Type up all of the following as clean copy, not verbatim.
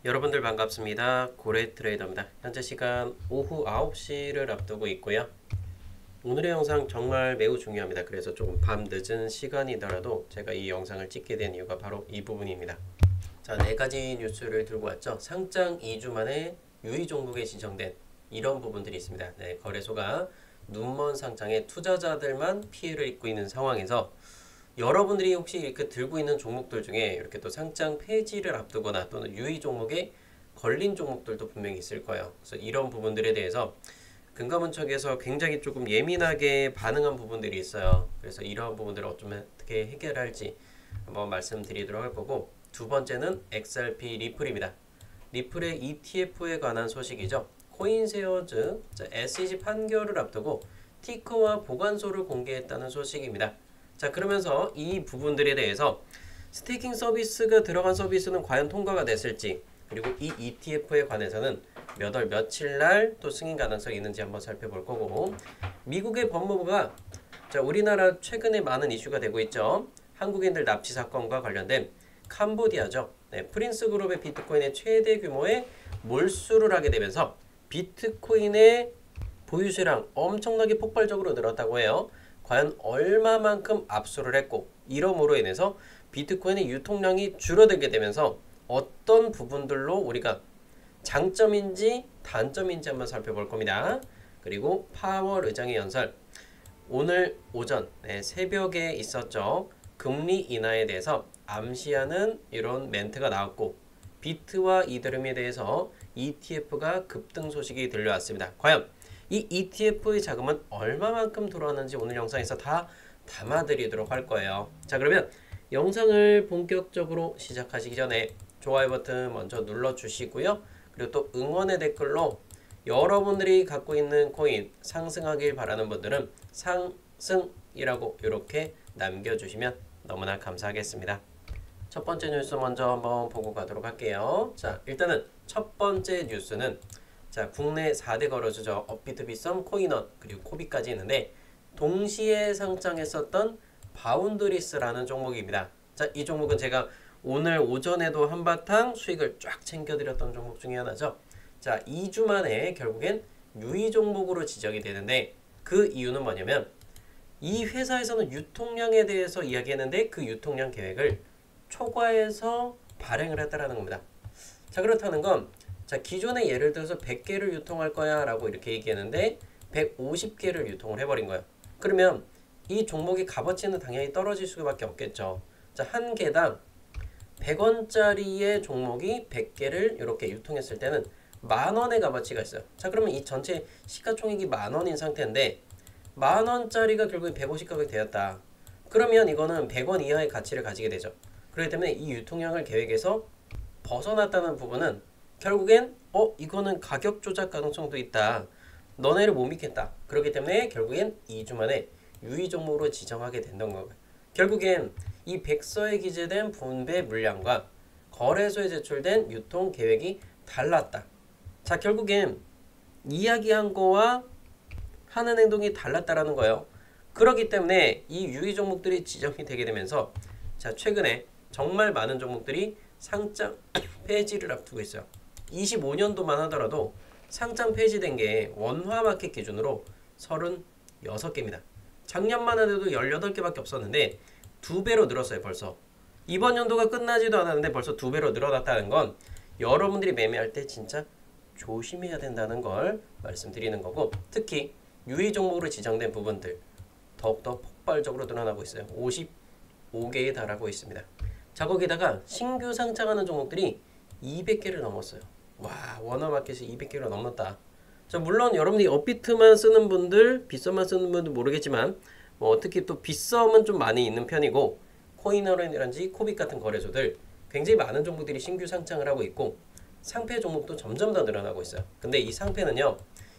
여러분들 반갑습니다. 고래트레이더입니다. 현재 시간 오후 9시를 앞두고 있고요. 오늘의 영상 정말 매우 중요합니다. 그래서 조금 밤 늦은 시간이더라도 제가 이 영상을 찍게 된 이유가 바로 이 부분입니다. 자, 4가지 뉴스를 들고 왔죠. 상장 2주 만에 유의 종목에 지정된 이런 부분들이 있습니다. 네, 거래소가 눈먼 상장에 투자자들만 피해를 입고 있는 상황에서 여러분들이 혹시 이렇게 들고 있는 종목들 중에 이렇게 또 상장 폐지를 앞두거나 또는 유의 종목에 걸린 종목들도 분명히 있을 거예요. 그래서 이런 부분들에 대해서 금감원청에서 굉장히 조금 예민하게 반응한 부분들이 있어요. 그래서 이러한 부분들을 어떻게 해결할지 한번 말씀드리도록 할 거고, 두 번째는 XRP 리플입니다. 리플의 ETF에 관한 소식이죠. 코인세어즈 SEC 판결을 앞두고 티커와 보관소를 공개했다는 소식입니다. 자, 그러면서 이 부분들에 대해서 스테이킹 서비스가 들어간 서비스는 과연 통과가 됐을지, 그리고 이 ETF에 관해서는 몇 월 며칠 날 또 승인 가능성이 있는지 한번 살펴볼 거고, 미국의 법무부가 우리나라 최근에 많은 이슈가 되고 있죠. 한국인들 납치 사건과 관련된 캄보디아죠. 네, 프린스 그룹의 비트코인의 최대 규모의 몰수를 하게 되면서 비트코인의 보유수량 엄청나게 폭발적으로 늘었다고 해요. 과연 얼마만큼 압수를 했고, 이러므로 인해서 비트코인의 유통량이 줄어들게 되면서 어떤 부분들로 우리가 장점인지 단점인지 한번 살펴볼 겁니다. 그리고 파월 의장의 연설, 오늘 오전 새벽에 있었죠. 금리 인하에 대해서 암시하는 이런 멘트가 나왔고, 비트와 이더리움에 대해서 ETF가 급등 소식이 들려왔습니다. 과연 이 ETF의 자금은 얼마만큼 들어왔는지 오늘 영상에서 다 담아드리도록 할 거예요. 자, 그러면 영상을 본격적으로 시작하시기 전에 좋아요 버튼 먼저 눌러주시고요. 그리고 또 응원의 댓글로 여러분들이 갖고 있는 코인 상승하길 바라는 분들은 상승이라고 이렇게 남겨주시면 너무나 감사하겠습니다. 첫 번째 뉴스 먼저 한번 보고 가도록 할게요. 자, 일단은 첫 번째 뉴스는 국내 4대 거래소죠. 업비트, 비썸, 코인원, 그리고 코비까지 있는데 동시에 상장했었던 바운드리스라는 종목입니다. 자, 이 종목은 제가 오늘 오전에도 한바탕 수익을 쫙 챙겨드렸던 종목 중에 하나죠. 자, 2주 만에 결국엔 유의 종목으로 지정이 되는데, 그 이유는 뭐냐면 이 회사에서는 유통량에 대해서 이야기했는데 그 유통량 계획을 초과해서 발행을 했다라는 겁니다. 자, 그렇다는 건 기존에 예를 들어서 100개를 유통할 거야 라고 이렇게 얘기했는데 150개를 유통을 해버린 거예요. 그러면 이 종목의 값어치는 당연히 떨어질 수밖에 없겠죠. 자, 한 개당 100원짜리의 종목이 100개를 이렇게 유통했을 때는 만원의 값어치가 있어요. 자, 그러면 이 전체 시가총액이 만원인 상태인데 만원짜리가 결국에 150가격이 되었다. 그러면 이거는 100원 이하의 가치를 가지게 되죠. 그렇기 때문에 이 유통량을 계획에서 벗어났다는 부분은 결국엔 이거는 가격 조작 가능성도 있다. 너네를 못 믿겠다. 그렇기 때문에 결국엔 2주 만에 유의 종목으로 지정하게 된던 거고요. 결국엔 이 백서에 기재된 분배 물량과 거래소에 제출된 유통 계획이 달랐다. 자, 결국엔 이야기한 거와 하는 행동이 달랐다라는 거예요. 그렇기 때문에 이 유의 종목들이 지정이 되게 되면서 최근에 정말 많은 종목들이 상장 폐지를 앞두고 있어요. 25년도만 하더라도 상장 폐지된 게 원화마켓 기준으로 36개입니다. 작년만 해도 18개밖에 없었는데 2배로 늘었어요. 벌써 이번 연도가 끝나지도 않았는데 벌써 2배로 늘어났다는 건 여러분들이 매매할 때 진짜 조심해야 된다는 걸 말씀드리는 거고, 특히 유의 종목으로 지정된 부분들 더욱더 폭발적으로 늘어나고 있어요. 55개에 달하고 있습니다. 자, 거기다가 신규 상장하는 종목들이 200개를 넘었어요. 와, 원화마켓이 200개를 넘었다. 자, 물론 여러분들이 업비트만 쓰는 분들, 빗썸만 쓰는 분들 모르겠지만 특히 또 빗썸은 좀 많이 있는 편이고, 코인어렌이라든지 코빗 같은 거래소들 굉장히 많은 종목들이 신규 상장을 하고 있고, 상패 종목도 점점 더 늘어나고 있어요. 근데 이 상패는요,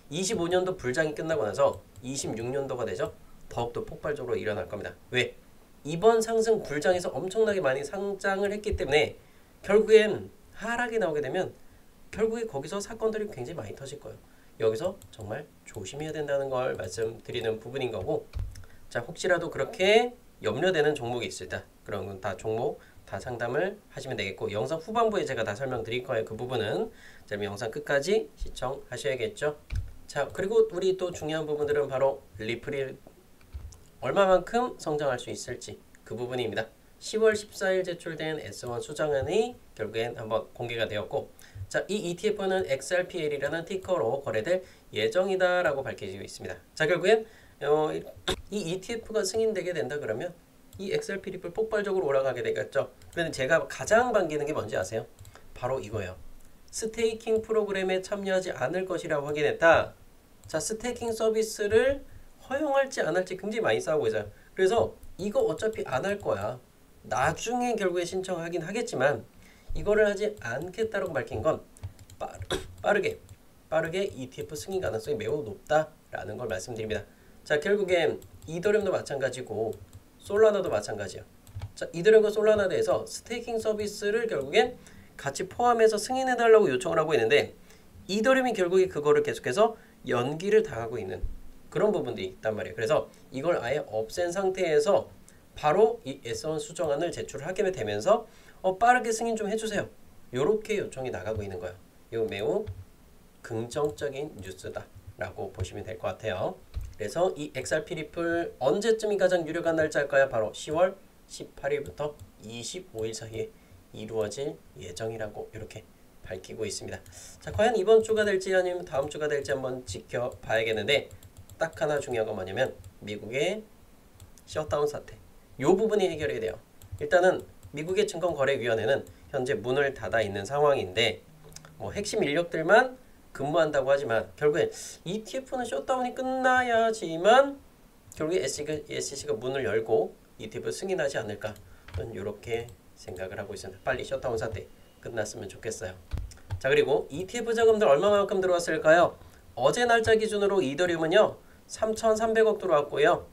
25년도 불장이 끝나고 나서 26년도가 되죠. 더욱더 폭발적으로 일어날 겁니다. 왜? 이번 상승 불장에서 엄청나게 많이 상장을 했기 때문에 결국엔 하락이 나오게 되면 결국에 거기서 사건들이 굉장히 많이 터질 거예요. 여기서 정말 조심해야 된다는 걸 말씀드리는 부분인 거고, 자, 혹시라도 그렇게 염려되는 종목이 있을 때 그런 건 다 종목 다 상담을 하시면 되겠고 영상 후반부에 제가 다 설명드릴 거예요. 그 부분은 자, 영상 끝까지 시청하셔야겠죠. 자, 그리고 우리 또 중요한 부분들은 바로 리플이 얼마만큼 성장할 수 있을지 그 부분입니다. 10월 14일 제출된 S1 수정안이 결국엔 한번 공개가 되었고 자, 이 ETF는 XRPL이라는 티커로 거래될 예정이다 라고 밝혀지고 있습니다. 자, 결국엔 이 ETF가 승인되게 된다 그러면 이 XRP 리플 폭발적으로 올라가게 되겠죠. 그런데 제가 가장 반기는 게 뭔지 아세요? 바로 이거예요. 스테이킹 프로그램에 참여하지 않을 것이라고 확인했다. 자, 스테이킹 서비스를 허용할지 안 할지 굉장히 많이 싸우고 있어요. 그래서 이거 어차피 안 할 거야. 나중에 결국에 신청하긴 하겠지만 이거를 하지 않겠다라고 밝힌 건 빠르게 ETF 승인 가능성이 매우 높다라는 걸 말씀드립니다. 자, 결국엔 이더리움도 마찬가지고 솔라나도 마찬가지예요. 자, 이더리움과 솔라나에 대해서 스테이킹 서비스를 결국엔 같이 포함해서 승인해달라고 요청을 하고 있는데 이더리움이 결국에 그거를 계속해서 연기를 당하고 있는 그런 부분들이 있단 말이에요. 그래서 이걸 아예 없앤 상태에서 바로 이 S1 수정안을 제출하게 되면서 빠르게 승인 좀 해주세요. 이렇게 요청이 나가고 있는 거예요. 이거 매우 긍정적인 뉴스다 라고 보시면 될 것 같아요. 그래서 이 XRP 리플 언제쯤이 가장 유력한 날짜일까요? 바로 10월 18일부터 25일 사이에 이루어질 예정이라고 이렇게 밝히고 있습니다. 자, 과연 이번 주가 될지 아니면 다음 주가 될지 한번 지켜봐야겠는데 딱 하나 중요한 건 뭐냐면 미국의 셧다운 사태 이 부분이 해결이 돼요. 일단은 미국의 증권거래위원회는 현재 문을 닫아 있는 상황인데 뭐 핵심 인력들만 근무한다고 하지만 결국에 ETF는 셧다운이 끝나야지만 결국에 SEC가 문을 열고 ETF 승인하지 않을까 이렇게 생각을 하고 있습니다. 빨리 셧다운 사태 끝났으면 좋겠어요. 자, 그리고 ETF 자금들 얼마만큼 들어왔을까요? 어제 날짜 기준으로 이더리움은요 3,300억 들어왔고요.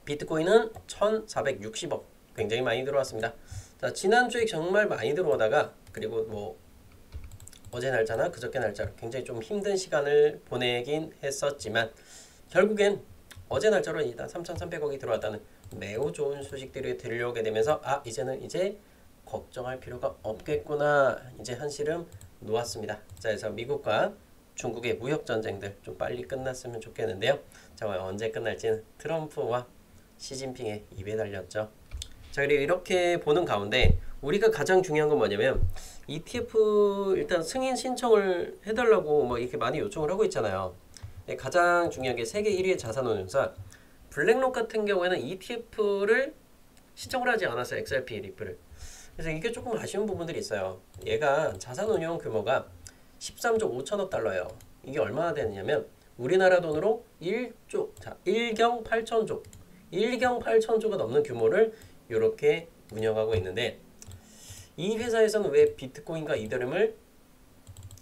비트코인은 1,460억 굉장히 많이 들어왔습니다. 자, 지난주에 정말 많이 들어오다가 그리고 뭐 어제 날짜나 그저께 날짜로 굉장히 좀 힘든 시간을 보내긴 했었지만 결국엔 어제 날짜로 일단 3,300억이 들어왔다는 매우 좋은 소식들이 들려오게 되면서 이제 걱정할 필요가 없겠구나. 이제 한시름 놓았습니다. 자, 그래서 미국과 중국의 무역 전쟁들 좀 빨리 끝났으면 좋겠는데요. 자, 언제 끝날지는 트럼프와 시진핑의 입에 달렸죠. 자, 그리고 이렇게 보는 가운데 우리가 가장 중요한 건 뭐냐면 ETF 일단 승인 신청을 해달라고 뭐 이렇게 많이 요청을 하고 있잖아요. 가장 중요한 게 세계 1위의 자산운용사 블랙록 같은 경우에는 ETF를 신청을 하지 않았어요. XRP 리플을. 그래서 이게 조금 아쉬운 부분들이 있어요. 얘가 자산운용 규모가 13조 5천억 달러예요. 이게 얼마나 되느냐면 우리나라 돈으로 1경 8천조가 넘는 규모를 이렇게 운영하고 있는데 이 회사에서는 왜 비트코인과 이더리움을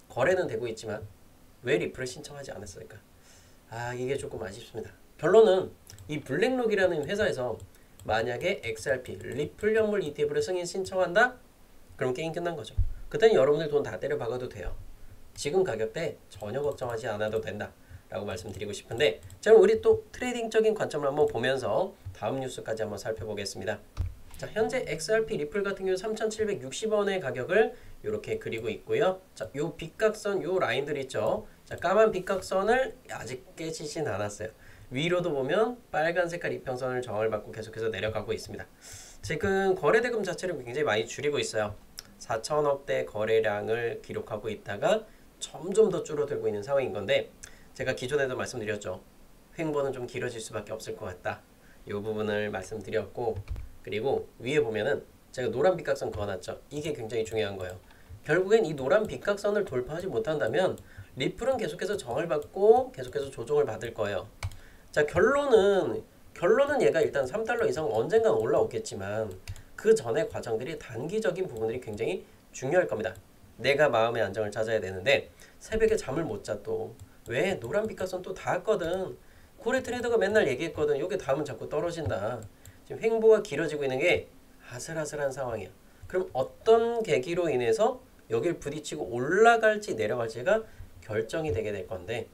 거래는 되고 있지만 왜 리플을 신청하지 않았을까? 이게 조금 아쉽습니다. 결론은 이 블랙록이라는 회사에서 만약에 XRP 리플 연물 ETF를 승인 신청한다? 그럼 게임 끝난 거죠. 그때는 여러분들 돈 다 때려 박아도 돼요. 지금 가격대 전혀 걱정하지 않아도 된다 라고 말씀드리고 싶은데 자, 우리 또 트레이딩적인 관점을 한번 보면서 다음 뉴스까지 한번 살펴보겠습니다. 자, 현재 XRP 리플 같은 경우 3,760원의 가격을 이렇게 그리고 있고요. 자, 요 빗각선 요 라인들 있죠. 자, 까만 빗각선을 아직 깨지진 않았어요. 위로도 보면 빨간 색깔 이평선을 저항을 받고 계속해서 내려가고 있습니다. 지금 거래대금 자체를 굉장히 많이 줄이고 있어요. 4천억대 거래량을 기록하고 있다가 점점 더 줄어들고 있는 상황인 건데 제가 기존에도 말씀드렸죠. 횡보는 좀 길어질 수밖에 없을 것 같다. 이 부분을 말씀드렸고 그리고 위에 보면은 제가 노란 빗각선 그어놨죠. 이게 굉장히 중요한 거예요. 결국엔 이 노란 빗각선을 돌파하지 못한다면 리플은 계속해서 정을 받고 계속해서 조정을 받을 거예요. 자, 결론은 얘가 일단 3달러 이상 언젠간 올라오겠지만 그 전의 과정들이 단기적인 부분들이 굉장히 중요할 겁니다. 내가 마음의 안정을 찾아야 되는데 새벽에 잠을 못 자 또 왜 노란 빗각선 또 닿았거든. 고래 트레이더가 맨날 얘기했거든. 요게 다음은 자꾸 떨어진다. 지금 횡보가 길어지고 있는 게 아슬아슬한 상황이야. 그럼 어떤 계기로 인해서 여길 부딪히고 올라갈지 내려갈지가 결정이 되게 될 건데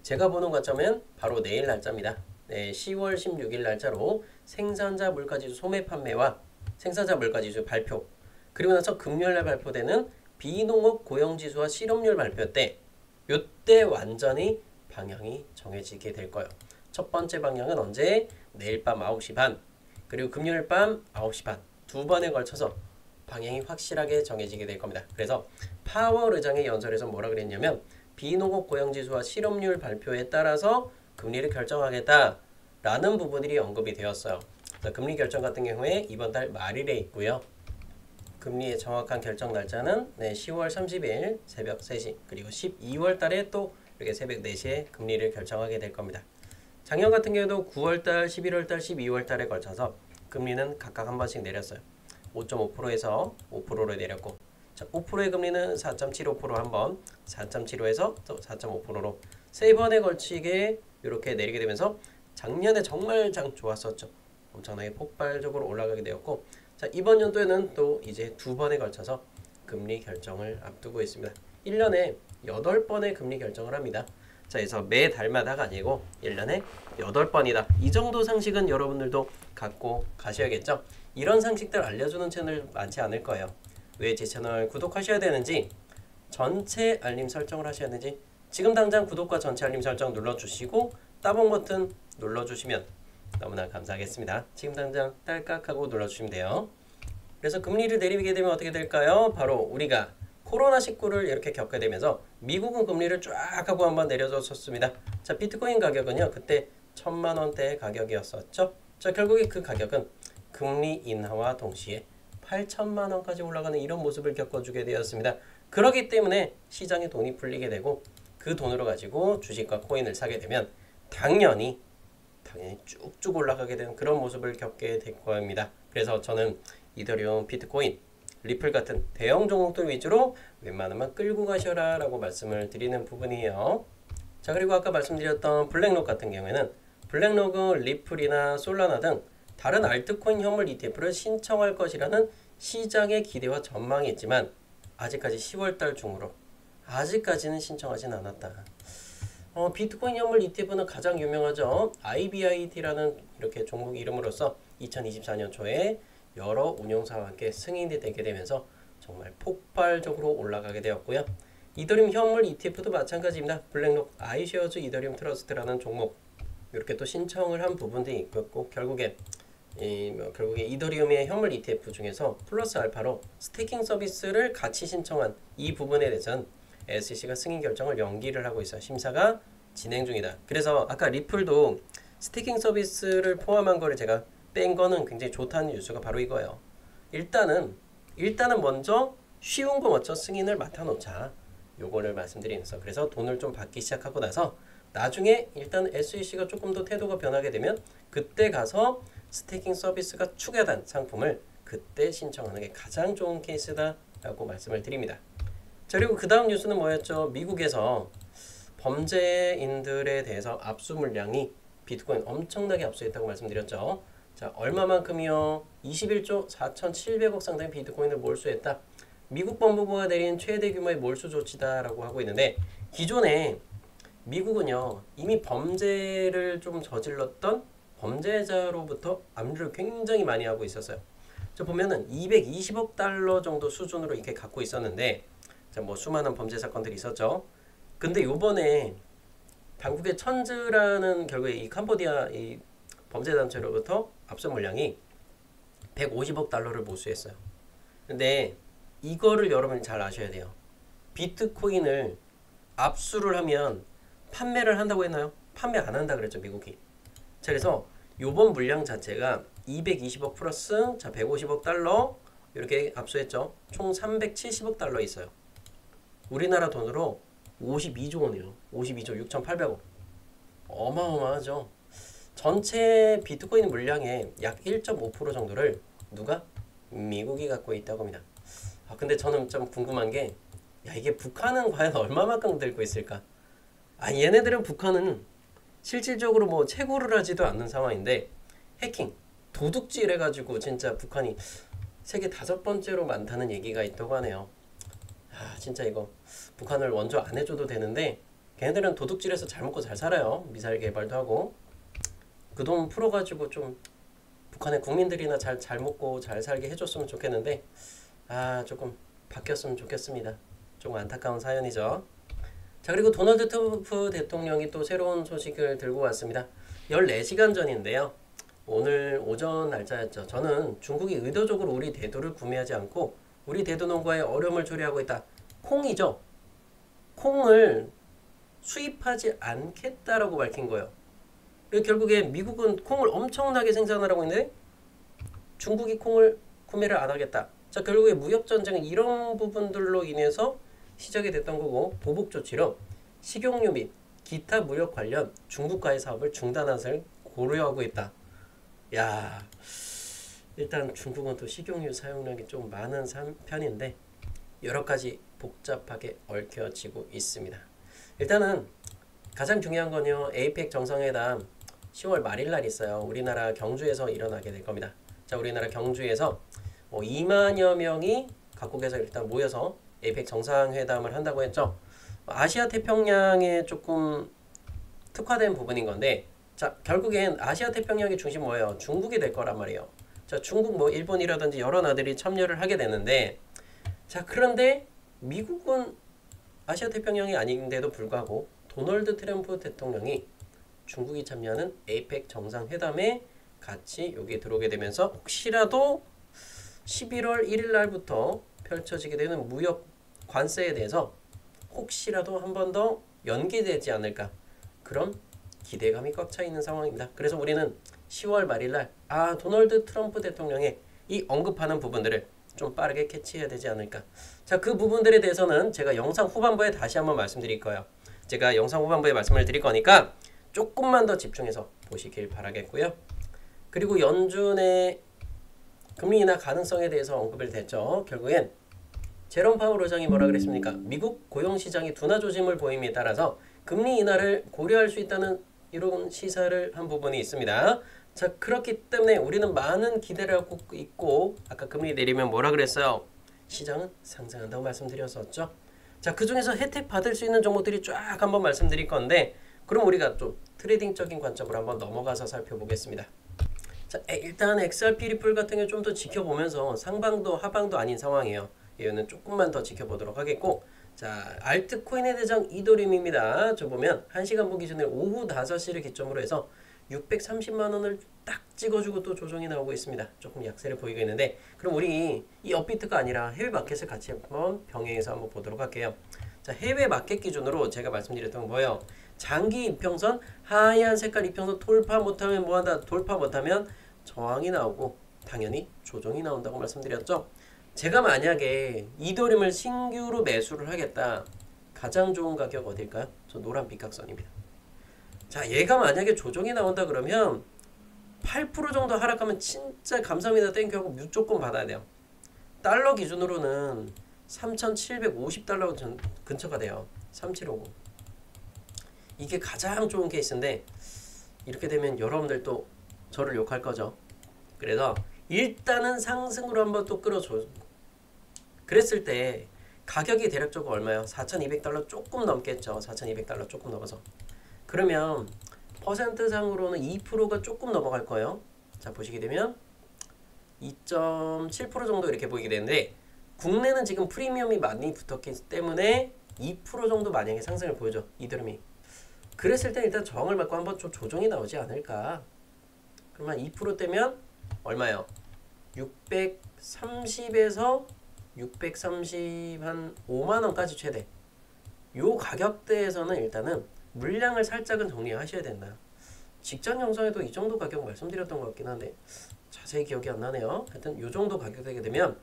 제가 보는 관점은 바로 내일 날짜입니다. 네, 10월 16일 날짜로 생산자 물가지수 소매 판매와 생산자 물가지수 발표, 그리고 나서 금요일날 발표되는 비농업 고용지수와 실업률 발표 때 요때 완전히 방향이 정해지게 될 거예요. 첫 번째 방향은 언제? 내일 밤 9시 반 그리고 금요일 밤 9시 반 두 번에 걸쳐서 방향이 확실하게 정해지게 될 겁니다. 그래서 파월 의장의 연설에서 뭐라 그랬냐면 비농업 고용지수와 실업률 발표에 따라서 금리를 결정하겠다라는 부분들이 언급이 되었어요. 금리 결정 같은 경우에 이번 달 말일에 있고요. 금리의 정확한 결정 날짜는 10월 30일 새벽 3시 그리고 12월 달에 또 이렇게 새벽 4시에 금리를 결정하게 될 겁니다. 작년 같은 경우에도 9월 달, 11월 달, 12월 달에 걸쳐서 금리는 각각 한 번씩 내렸어요. 5.5%에서 5%로 내렸고 5%의 금리는 4.75% 한 번, 4.75에서 또 4.5%로 세 번에 걸치게 이렇게 내리게 되면서 작년에 정말 장 좋았었죠. 엄청나게 폭발적으로 올라가게 되었고 자, 이번 연도에는 또 이제 두 번에 걸쳐서 금리 결정을 앞두고 있습니다. 1년에 8번의 금리 결정을 합니다. 자, 그래서 매 달마다가 아니고 1년에 8번이다. 이 정도 상식은 여러분들도 갖고 가셔야겠죠. 이런 상식들 알려주는 채널 많지 않을 거예요. 왜 제 채널 구독하셔야 되는지, 전체 알림 설정을 하셔야 되는지 지금 당장 구독과 전체 알림 설정 눌러주시고 따봉 버튼 눌러주시면 너무나 감사하겠습니다. 지금 당장 딸깍하고 눌러주시면 돼요. 그래서 금리를 내리게 되면 어떻게 될까요? 바로 우리가 코로나19를 이렇게 겪게 되면서 미국은 금리를 쫙 하고 한번 내려줬었습니다. 자, 비트코인 가격은요. 그때 1000만원대 가격이었었죠. 자, 결국에 그 가격은 금리 인하와 동시에 8천만원까지 올라가는 이런 모습을 겪어주게 되었습니다. 그렇기 때문에 시장에 돈이 풀리게 되고 그 돈으로 가지고 주식과 코인을 사게 되면 당연히 쭉쭉 올라가게 되는 그런 모습을 겪게 될 겁니다. 그래서 저는 이더리움, 비트코인, 리플 같은 대형 종목들 위주로 웬만하면 끌고 가셔라 라고 말씀을 드리는 부분이에요. 자, 그리고 아까 말씀드렸던 블랙록 같은 경우에는 블랙록은 리플이나 솔라나 등 다른 알트코인 현물 ETF를 신청할 것이라는 시장의 기대와 전망이 있지만 아직까지 10월달 중으로 아직까지는 신청하진 않았다. 비트코인 현물 ETF는 가장 유명하죠. IBIT라는 이렇게 종목 이름으로서 2024년 초에 여러 운용사와 함께 승인이 되게 되면서 정말 폭발적으로 올라가게 되었고요. 이더리움 현물 ETF도 마찬가지입니다. 블랙록 아이쉐어즈 이더리움 트러스트라는 종목 이렇게 또 신청을 한 부분도 있고 결국에 이더리움의 현물 ETF 중에서 플러스 알파로 스테이킹 서비스를 같이 신청한 이 부분에 대해서는 SEC가 승인 결정을 연기를 하고 있어요. 심사가 진행 중이다. 그래서 아까 리플도 스테이킹 서비스를 포함한 거를 제가 뺀 거는 굉장히 좋다는 뉴스가 바로 이거예요. 일단은 먼저 쉬운 거 먼저 승인을 맡아놓자. 요거를 말씀드리면서 그래서 돈을 좀 받기 시작하고 나서 나중에 일단 SEC가 조금 더 태도가 변하게 되면 그때 가서 스테이킹 서비스가 추가된 상품을 그때 신청하는 게 가장 좋은 케이스다 라고 말씀을 드립니다. 자, 그리고 그 다음 뉴스는 뭐였죠? 미국에서 범죄인들에 대해서 압수 물량이 비트코인 엄청나게 압수했다고 말씀드렸죠. 자, 얼마만큼이요? 21조 4,700억 상당의 비트코인을 몰수했다. 미국 법무부가 내린 최대 규모의 몰수 조치다라고 하고 있는데 기존에 미국은요 이미 범죄를 좀 저질렀던 범죄자로부터 압류를 굉장히 많이 하고 있었어요. 저 보면은 220억 달러 정도 수준으로 이렇게 갖고 있었는데 자, 뭐 수많은 범죄 사건들이 있었죠. 근데 요번에 당국의 천즈라는 결국에 이 캄보디아 이 범죄 단체로부터 압수 물량이 150억 달러를 몰수했어요. 근데 이거를 여러분이 잘 아셔야 돼요. 비트코인을 압수를 하면 판매를 한다고 했나요? 판매 안 한다 그랬죠, 미국이. 자, 그래서 요번 물량 자체가 220억 플러스 자 150억 달러 이렇게 압수했죠. 총 370억 달러 있어요. 우리나라 돈으로 52조 원이에요. 52조 6,800억. 어마어마하죠. 전체 비트코인 물량의 약 1.5% 정도를 누가? 미국이 갖고 있다고 합니다. 근데 저는 좀 궁금한 게 야, 이게 북한은 과연 얼마만큼 들고 있을까? 얘네들은 북한은 실질적으로 뭐 채굴을 하지도 않는 상황인데 해킹, 도둑질 해가지고 진짜 북한이 세계 5번째로 많다는 얘기가 있다고 하네요. 진짜 이거 북한을 원조 안 해줘도 되는데 걔네들은 도둑질해서 잘 먹고 잘 살아요. 미사일 개발도 하고 그 돈 풀어가지고 좀 북한의 국민들이나 잘 먹고 잘 살게 해줬으면 좋겠는데 조금 바뀌었으면 좋겠습니다. 조금 안타까운 사연이죠. 자, 그리고 도널드 트럼프 대통령이 또 새로운 소식을 들고 왔습니다. 14시간 전인데요. 오늘 오전 날짜였죠. 저는 중국이 의도적으로 우리 대두를 구매하지 않고 우리 대두 농가의 어려움을 초래하고 있다. 콩이죠. 콩을 수입하지 않겠다라고 밝힌 거예요. 결국에 미국은 콩을 엄청나게 생산하라고 했는데 중국이 콩을 구매를 안 하겠다. 자, 결국에 무역전쟁은 이런 부분들로 인해서 시작이 됐던 거고, 보복조치로 식용유 및 기타 무역 관련 중국과의 사업을 중단하는 것을 고려하고 있다. 야, 일단 중국은 또 식용유 사용량이 좀 많은 편인데 여러 가지 복잡하게 얽혀지고 있습니다. 일단은 가장 중요한 건요, 에이펙 정상회담 10월 말일 날 있어요. 우리나라 경주에서 일어나게 될 겁니다. 자, 우리나라 경주에서 2만여 명이 각국에서 일단 모여서 에이펙 정상회담을 한다고 했죠. 아시아 태평양에 조금 특화된 부분인 건데, 자, 결국엔 아시아 태평양의 중심 뭐예요? 중국이 될 거란 말이에요. 자, 중국 일본이라든지 여러 나라들이 참여를 하게 되는데, 자, 그런데 미국은 아시아 태평양이 아닌데도 불구하고 도널드 트럼프 대통령이 중국이 참여하는 에이펙 정상회담에 같이 여기에 들어오게 되면서 혹시라도 11월 1일 날부터 펼쳐지게 되는 무역 관세에 대해서 혹시라도 한 번 더 연기되지 않을까, 그런 기대감이 꽉 차 있는 상황입니다. 그래서 우리는 10월 말일 날 도널드 트럼프 대통령의 이 언급하는 부분들을 좀 빠르게 캐치해야 되지 않을까. 자, 그 부분들에 대해서는 제가 영상 후반부에 다시 한번 말씀드릴 거예요. 제가 영상 후반부에 말씀을 드릴 거니까 조금만 더 집중해서 보시길 바라겠고요. 그리고 연준의 금리 인하 가능성에 대해서 언급을 됐죠. 결국엔 제롬 파월 의장이 뭐라 그랬습니까? 미국 고용시장이 둔화 조짐을 보임에 따라서 금리 인하를 고려할 수 있다는 이런 시사를 한 부분이 있습니다. 자, 그렇기 때문에 우리는 많은 기대를 하고 있고, 아까 금리 내리면 뭐라 그랬어요? 시장은 상승한다고 말씀드렸었죠. 자, 그 중에서 혜택 받을 수 있는 종목들이 쫙 한번 말씀드릴 건데, 그럼 우리가 좀 트레이딩적인 관점으로 한번 넘어가서 살펴보겠습니다. 자, 일단 XRP 리플 같은 경우 좀 더 지켜보면서 상방도 하방도 아닌 상황이에요. 이거는 조금만 더 지켜보도록 하겠고, 자, 알트코인의 대장 이더리움입니다. 저 보면 1시간 보 기준에 오후 5시를 기점으로 해서 630만 원을 딱 찍어주고 또 조정이 나오고 있습니다. 조금 약세를 보이고 있는데, 그럼 우리 이 업비트가 아니라 해외 마켓을 같이 한번 병행해서 한번 보도록 할게요. 자, 해외 마켓 기준으로 제가 말씀드렸던 건 뭐예요? 장기 이평선, 하얀 색깔 이평선 돌파 못하면 뭐한다? 돌파 못하면 저항이 나오고 당연히 조정이 나온다고 말씀드렸죠. 제가 만약에 이더리움을 신규로 매수를 하겠다, 가장 좋은 가격 어딜까요? 저 노란 빗각선입니다. 자, 얘가 만약에 조정이 나온다 그러면 8% 정도 하락하면 진짜 감사합니다 땡큐하고 무조건 받아야 돼요. 달러 기준으로는 3,750달러 근처가 돼요. 3750. 이게 가장 좋은 케이스인데, 이렇게 되면 여러분들 또 저를 욕할 거죠. 그래서 일단은 상승으로 한번 또 끌어줘. 그랬을 때 가격이 대략적으로 얼마예요? 4,200달러 조금 넘겠죠. 4,200달러 조금 넘어서. 그러면 퍼센트상으로는 2%가 조금 넘어갈 거예요. 자, 보시게 되면 2.7% 정도 이렇게 보이게 되는데, 국내는 지금 프리미엄이 많이 붙었기 때문에 2% 정도 만약에 상승을 보여줘, 이더리움이. 그랬을 때 일단 저항을 받고 한번 좀 조정이 나오지 않을까. 그러면 2%대면 얼마예요? 630에서 630 한 5만 원까지 최대. 요 가격대에서는 일단은 물량을 살짝은 정리하셔야 된다. 직전 영상에도 이 정도 가격 말씀드렸던 것 같긴 한데 자세히 기억이 안 나네요. 하여튼 요 정도 가격 되게 되면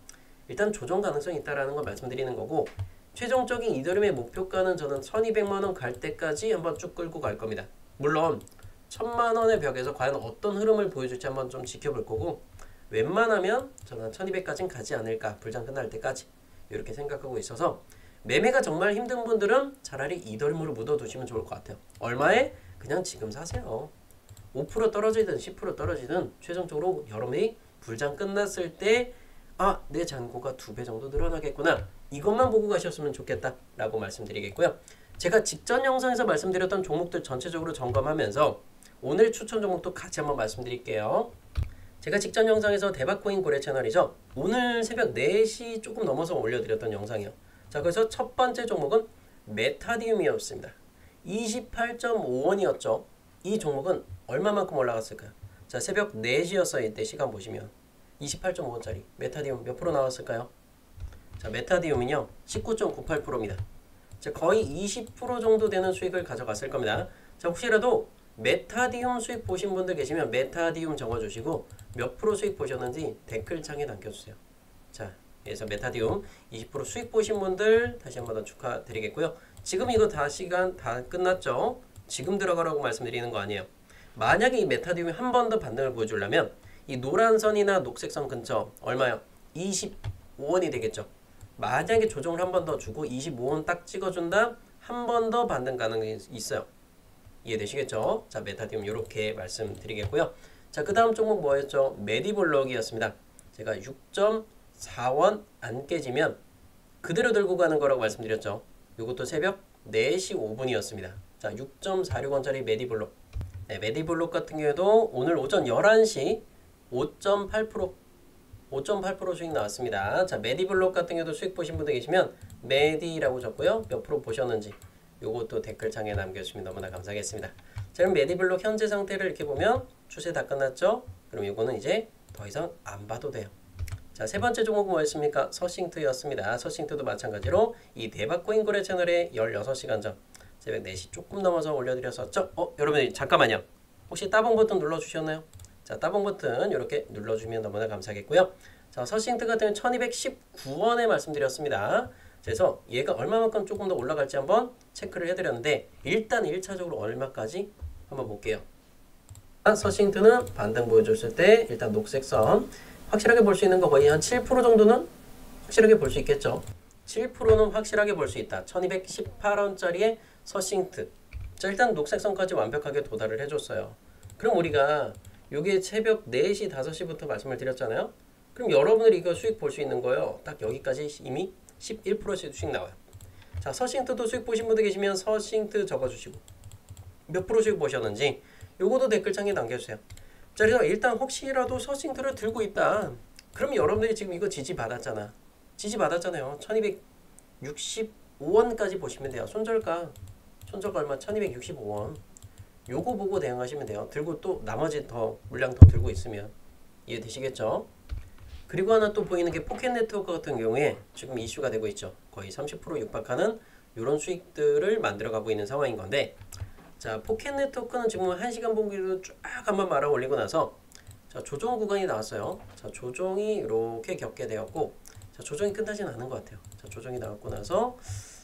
일단 조정 가능성이 있다라는 걸 말씀드리는 거고, 최종적인 이더리움의 목표가는 저는 1200만 원 갈 때까지 한번 쭉 끌고 갈 겁니다. 물론 1000만 원의 벽에서 과연 어떤 흐름을 보여줄지 한번 좀 지켜볼 거고, 웬만하면 저는 1200까지는 가지 않을까, 불장 끝날 때까지 이렇게 생각하고 있어서, 매매가 정말 힘든 분들은 차라리 이더리움으로 묻어두시면 좋을 것 같아요. 얼마에? 그냥 지금 사세요. 5% 떨어지든 10% 떨어지든 최종적으로 여러분이 불장 끝났을 때 내 잔고가 2배 정도 늘어나겠구나, 이것만 보고 가셨으면 좋겠다 라고 말씀드리겠고요. 제가 직전 영상에서 말씀드렸던 종목들 전체적으로 점검하면서 오늘 추천 종목도 같이 한번 말씀드릴게요. 제가 직전 영상에서 대박코인 고래 채널이죠. 오늘 새벽 4시 조금 넘어서 올려드렸던 영상이요. 자, 그래서 첫 번째 종목은 메타디움이었습니다. 28.5원이었죠. 이 종목은 얼마만큼 올라갔을까요? 자, 새벽 4시였어요. 이때 시간 보시면 28.5원짜리 메타디움 몇 프로 나왔을까요? 자, 메타디움은요 19.98%입니다. 자, 거의 20% 정도 되는 수익을 가져갔을 겁니다. 자, 혹시라도 메타디움 수익 보신 분들 계시면 메타디움 적어주시고 몇 프로 수익 보셨는지 댓글창에 남겨주세요. 자, 그래서 메타디움 20% 수익 보신 분들 다시 한번 더 축하드리겠고요. 지금 이거 다 시간 다 끝났죠? 지금 들어가라고 말씀드리는 거 아니에요. 만약에 이 메타디움이 한 번 더 반등을 보여주려면 이 노란 선이나 녹색 선 근처 얼마요? 25원이 되겠죠. 만약에 조정을 한 번 더 주고 25원 딱 찍어준다, 한 번 더 반등 가능성이 있어요. 이해되시겠죠? 자, 메타디움 이렇게 말씀드리겠고요. 자, 그 다음 종목 뭐였죠? 메디블록이었습니다. 제가 6.4원 안 깨지면 그대로 들고 가는 거라고 말씀드렸죠. 이것도 새벽 4시 5분이었습니다. 자, 6.46원짜리 메디블록. 네, 메디블록 같은 경우에도 오늘 오전 11시 5.8% 수익 나왔습니다. 자, 메디블록 같은 경우도 수익 보신 분들 계시면 메디라고 적고요. 몇 프로 보셨는지 요것도 댓글창에 남겨주시면 너무나 감사하겠습니다. 자, 그럼 메디블록 현재 상태를 이렇게 보면 추세 다 끝났죠? 그럼 이거는 이제 더 이상 안 봐도 돼요. 자, 세 번째 종목은 뭐였습니까? 서싱트였습니다. 서싱트도 마찬가지로 이 대박코인 거래 채널에 16시간 전 새벽 4시 조금 넘어서 올려드렸었죠? 여러분들 잠깐만요. 혹시 따봉 버튼 눌러주셨나요? 자, 따봉 버튼 이렇게 눌러주면 너무나 감사하겠고요. 자, 서싱트 같은 경우는 1219원에 말씀드렸습니다. 그래서 얘가 얼마만큼 조금 더 올라갈지 한번 체크를 해드렸는데 일단 1차적으로 얼마까지 한번 볼게요. 서싱트는 반등 보여줬을 때 일단 녹색 선 확실하게 볼 수 있는 거 거의 한 7% 정도는 확실하게 볼 수 있겠죠. 7%는 확실하게 볼 수 있다. 1218원짜리의 서싱트. 자, 일단 녹색 선까지 완벽하게 도달을 해줬어요. 그럼 우리가 요게 새벽 4시, 5시부터 말씀을 드렸잖아요. 그럼 여러분들이 이거 수익 볼 수 있는 거예요. 딱 여기까지 이미 11%씩 수익 나와요. 자, 서싱트도 수익 보신 분들 계시면 서싱트 적어주시고 몇 프로 수익 보셨는지 요것도 댓글창에 남겨주세요. 자, 그래서 일단 혹시라도 서싱트를 들고 있다. 그럼 여러분들이 지금 이거 지지 받았잖아. 지지 받았잖아요. 1265원까지 보시면 돼요. 손절가 얼마? 1265원. 요거 보고 대응하시면 돼요. 들고 또 나머지 더 물량 더 들고 있으면 이해되시겠죠? 그리고 하나 또 보이는 게 포켓 네트워크 같은 경우에 지금 이슈가 되고 있죠. 거의 30% 육박하는 이런 수익들을 만들어가고 있는 상황인 건데, 자, 포켓 네트워크는 지금 1시간 봉기로 쫙 한번 말아 올리고 나서 자, 조정 구간이 나왔어요. 자, 조정이 이렇게 겪게 되었고, 자, 조정이 끝나진 않은 것 같아요. 자, 조정이 나왔고 나서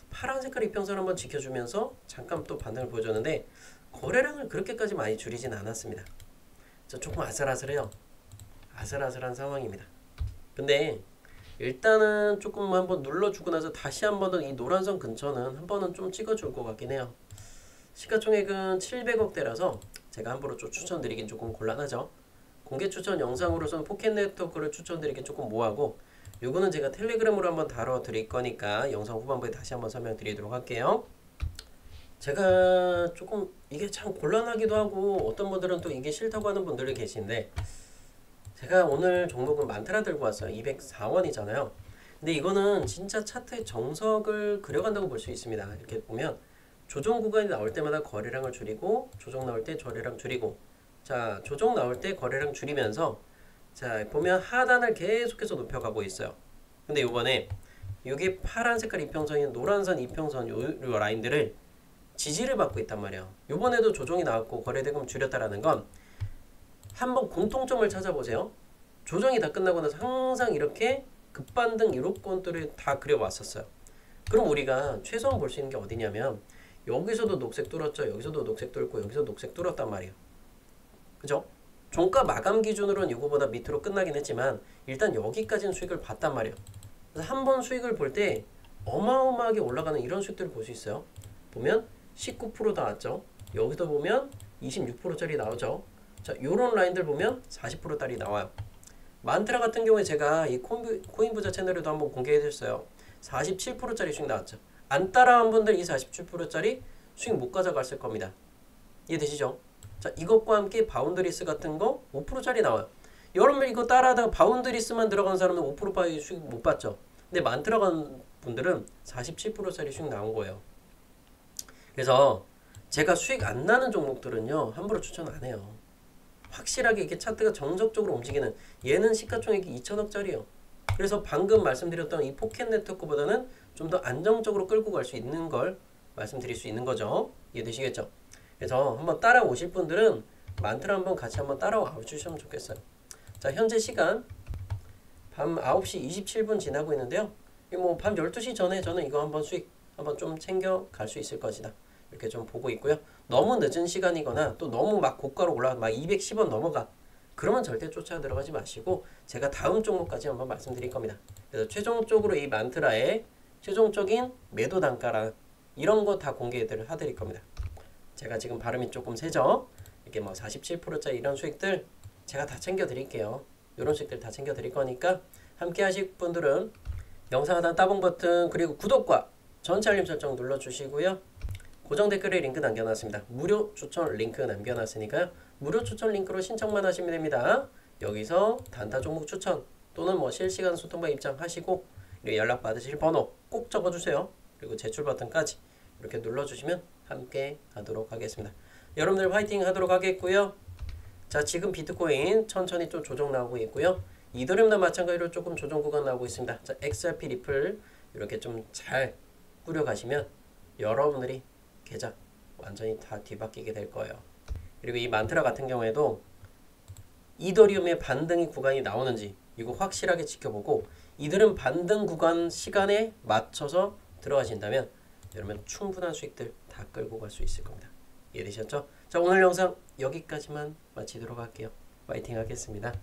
파란 색깔 이평선 한번 지켜주면서 잠깐 또 반등을 보여줬는데 거래량을 그렇게까지 많이 줄이진 않았습니다. 자, 조금 아슬아슬해요. 아슬아슬한 상황입니다. 근데 일단은 조금 한번 눌러주고 나서 다시 한 번 더 이 노란선 근처는 한 번은 좀 찍어줄 것 같긴 해요. 시가총액은 700억대라서 제가 함부로 좀 추천드리긴 조금 곤란하죠. 공개 추천 영상으로서는 포켓 네트워크를 추천드리긴 조금 뭐하고, 요거는 제가 텔레그램으로 한번 다뤄드릴 거니까 영상 후반부에 다시 한번 설명드리도록 할게요. 제가 조금 이게 참 곤란하기도 하고 어떤 분들은 또 이게 싫다고 하는 분들이 계신데, 제가 오늘 종목은 만트라 들고 왔어요. 204원이잖아요. 근데 이거는 진짜 차트의 정석을 그려간다고 볼 수 있습니다. 이렇게 보면 조정 구간이 나올 때마다 거래량을 줄이고, 조정 나올 때 거래량 줄이고, 자, 조정 나올 때 거래량 줄이면서, 자, 보면 하단을 계속해서 높여가고 있어요. 근데 요번에 이게 파란 색깔 이평선이 노란선 이평선 요 라인들을 지지를 받고 있단 말이에요. 요번에도 조정이 나왔고 거래대금 줄였다라는 건 한번 공통점을 찾아보세요. 조정이 다 끝나고 나서 항상 이렇게 급반등 이로건들을 다 그려왔었어요. 그럼 우리가 최소한 볼 수 있는 게 어디냐면 여기서도 녹색 뚫었죠. 여기서도 녹색 뚫고 여기서 녹색 뚫었단 말이에요. 그죠? 종가 마감 기준으로는 이거보다 밑으로 끝나긴 했지만 일단 여기까지는 수익을 봤단 말이에요. 그래서 한 번 수익을 볼 때 어마어마하게 올라가는 이런 수익들을 볼 수 있어요. 보면 19% 나왔죠. 여기서 보면 26%짜리 나오죠. 자, 요런 라인들 보면 40%짜리 나와요. 만트라 같은 경우에 제가 이 코인 부자 채널에도 한번 공개해드렸어요. 47%짜리 수익 나왔죠. 안 따라한 분들 이 47%짜리 수익 못 가져갔을 겁니다. 이해되시죠? 자, 이것과 함께 바운드리스 같은 거 5%짜리 나와요. 여러분 이거 따라하다가 바운드리스만 들어간 사람은 5%까지 수익 못 봤죠. 근데 만 들어간 분들은 47%짜리 수익 나온 거예요. 그래서 제가 수익 안 나는 종목들은요 함부로 추천 안 해요. 확실하게 이렇게 차트가 정석적으로 움직이는, 얘는 시가총액이 2천억짜리예요. 그래서 방금 말씀드렸던 이 포켓 네트워크보다는 좀 더 안정적으로 끌고 갈 수 있는 걸 말씀드릴 수 있는 거죠. 이해되시겠죠? 그래서 한번 따라오실 분들은 만트를 한번 같이 한번 따라와 주시면 좋겠어요. 자, 현재 시간 밤 9시 27분 지나고 있는데요. 뭐 밤 12시 전에 저는 이거 한번 수익 한번 좀 챙겨 갈 수 있을 것이다. 이렇게 좀 보고 있고요. 너무 늦은 시간이거나 또 너무 막 고가로 올라가 막 210원 넘어가. 그러면 절대 쫓아 들어가지 마시고 제가 다음 종목까지 한번 말씀드릴 겁니다. 그래서 최종적으로 이 만트라의 최종적인 매도 단가랑 이런 거 다 공개를 해드릴 겁니다. 제가 지금 발음이 조금 세죠? 이렇게 뭐 47%짜리 이런 수익들 제가 다 챙겨 드릴게요. 이런 수익들 다 챙겨 드릴 거니까 함께 하실 분들은 영상 하단 따봉 버튼 그리고 구독과 전체 알림 설정 눌러주시고요. 고정 댓글에 링크 남겨놨습니다. 무료 추천 링크 남겨놨으니까요. 무료 추천 링크로 신청만 하시면 됩니다. 여기서 단타 종목 추천 또는 뭐 실시간 소통방 입장하시고 연락 받으실 번호 꼭 적어주세요. 그리고 제출 버튼까지 이렇게 눌러주시면 함께 하도록 하겠습니다. 여러분들 화이팅 하도록 하겠고요. 자, 지금 비트코인 천천히 좀 조정 나오고 있고요. 이더리움도 마찬가지로 조금 조정 구간 나오고 있습니다. 자, XRP 리플 이렇게 좀 잘 꾸려가시면 여러분들이 계좌 완전히 다 뒤바뀌게 될 거예요. 그리고 이 만트라 같은 경우에도 이더리움의 반등이 구간이 나오는지 이거 확실하게 지켜보고 이들은 반등 구간 시간에 맞춰서 들어가신다면 여러분 충분한 수익들 다 끌고 갈 수 있을 겁니다. 이해되셨죠? 자, 오늘 영상 여기까지만 마치도록 할게요. 파이팅 하겠습니다.